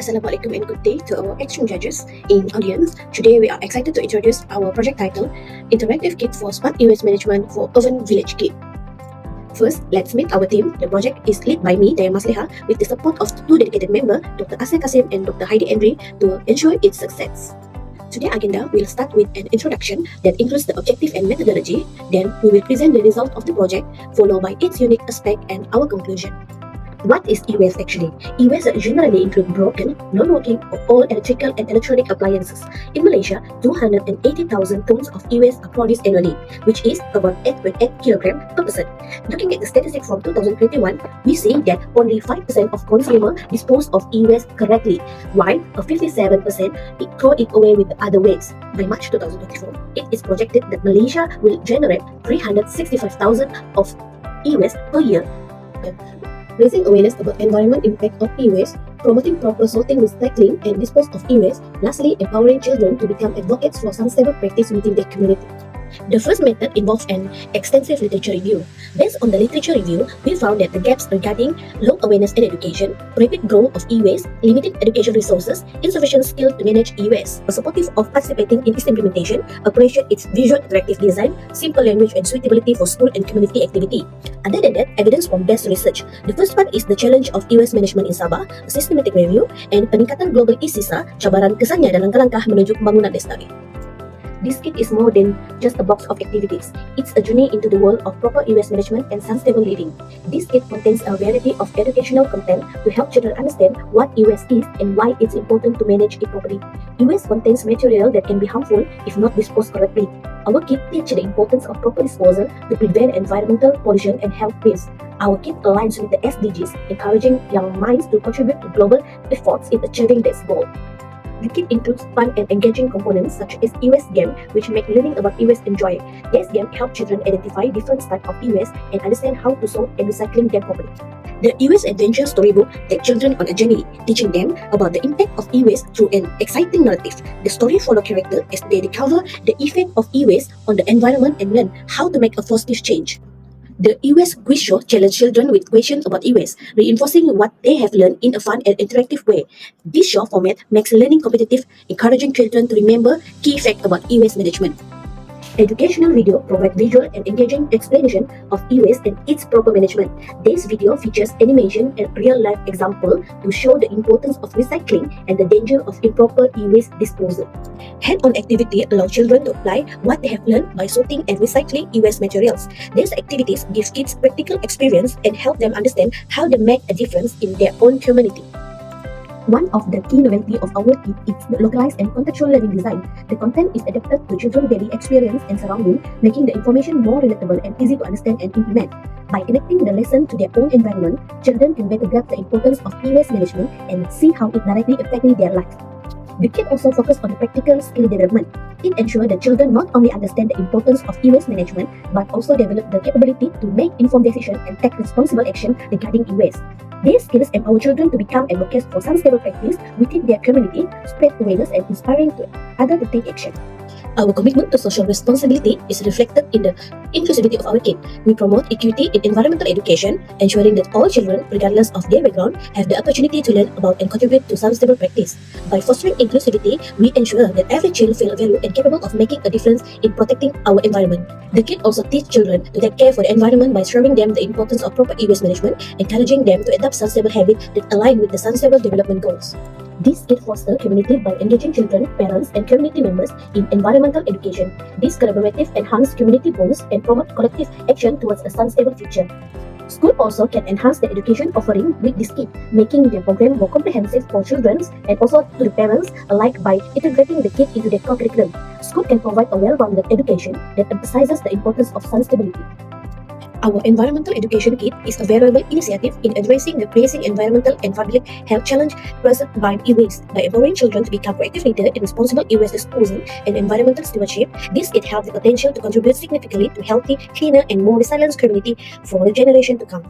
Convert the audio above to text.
Assalamualaikum and good day to our exchange judges in audience. Today we are excited to introduce our project title, Interactive Kit for Smart E-Waste Management for Urban Village Kit. First, let's meet our team. The project is led by me, Daya Masleha, with the support of two dedicated members, Dr. Asya Kasim and Dr. Heidi Henry, to ensure its success. Today's agenda will start with an introduction that includes the objective and methodology. Then we will present the result of the project, followed by its unique aspect and our conclusion. What is e-waste actually? E-waste generally include broken, non-working, or all electrical and electronic appliances. In Malaysia, 280,000 tons of e-waste are produced annually, which is about 8.8 kg per person. Looking at the statistics from 2021, we see that only 5% of consumers dispose of e-waste correctly, while 57% throw it away with the other waste. By March 2024, it is projected that Malaysia will generate 365,000 of e-waste per year. Raising awareness about environment impact of e-waste, promoting proper sorting, recycling, and disposal of e-waste. Lastly, empowering children to become advocates for sustainable practice within their community. The first method involves an extensive literature review. Based on the literature review, we found that the gaps regarding low awareness and education, rapid growth of e-waste, limited education resources, insufficient skill to manage e-waste, are supportive of participating in its implementation, appreciate its visual interactive design, simple language, and suitability for school and community activity. Other than that, evidence from best research. The first one is the challenge of e-waste management in Sabah, a systematic review, and peningkatan global e-sisa, cabaran kesannya dan langkah-langkah menuju pembangunan lestari. This kit is more than just a box of activities. It's a journey into the world of proper e-waste management and sustainable living. This kit contains a variety of educational content to help children understand what e-waste is and why it's important to manage it properly. E-waste contains material that can be harmful if not disposed correctly. Our kit teaches the importance of proper disposal to prevent environmental pollution and health risks. Our kit aligns with the SDGs, encouraging young minds to contribute to global efforts in achieving this goal. The kit includes fun and engaging components such as e-waste game, which make learning about e-waste enjoy. This game helps children identify different types of e-waste and understand how to sort and recycling them properly. The e-waste adventure storybook takes children on a journey, teaching them about the impact of e-waste through an exciting narrative. The story follows characters as they discover the effect of e-waste on the environment and learn how to make a positive change. The e-waste quiz show challenges children with questions about e-waste, reinforcing what they have learned in a fun and interactive way. This show format makes learning competitive, encouraging children to remember key facts about e-waste management. Educational video provides visual and engaging explanation of e-waste and its proper management. This video features animation and real-life example to show the importance of recycling and the danger of improper e-waste disposal. Hand-on activity allow children to apply what they have learned by sorting and recycling e-waste materials. These activities give kids practical experience and help them understand how they make a difference in their own community. One of the key novelty of our kit is the localized and contextual learning design. The content is adapted to children's daily experience and surrounding, making the information more relatable and easy to understand and implement. By connecting the lesson to their own environment, children can better grasp the importance of e-waste management and see how it directly affects their lives. The kit also focuses on practical skill development. It ensures that children not only understand the importance of e-waste management, but also develop the capability to make informed decisions and take responsible action regarding e-waste. These skills empower children to become advocates for sustainable practice within their community, spread awareness, and inspiring to others to take action. Our commitment to social responsibility is reflected in the inclusivity of our kit. We promote equity in environmental education, ensuring that all children, regardless of their background, have the opportunity to learn about and contribute to sustainable practice. By fostering inclusivity, we ensure that every child feels valued and capable of making a difference in protecting our environment. The kit also teaches children to take care for the environment by showing them the importance of proper e-waste management, encouraging them to adopt sustainable habits that align with the sustainable development goals. This kit fosters community by engaging children, parents, and community members in environmental education. This collaborative enhances community bonds and promote collective action towards a sustainable future. School also can enhance the education offering with this kit, making the program more comprehensive for children and also to the parents alike by integrating the kit into their curriculum. School can provide a well-rounded education that emphasizes the importance of sustainability. Our environmental education kit is a valuable initiative in addressing the pressing environmental and public health challenge presented by e-waste. By empowering children to become proactive leaders in responsible e-waste disposal and environmental stewardship, this kit has the potential to contribute significantly to healthy, cleaner, and more resilient community for the generation to come.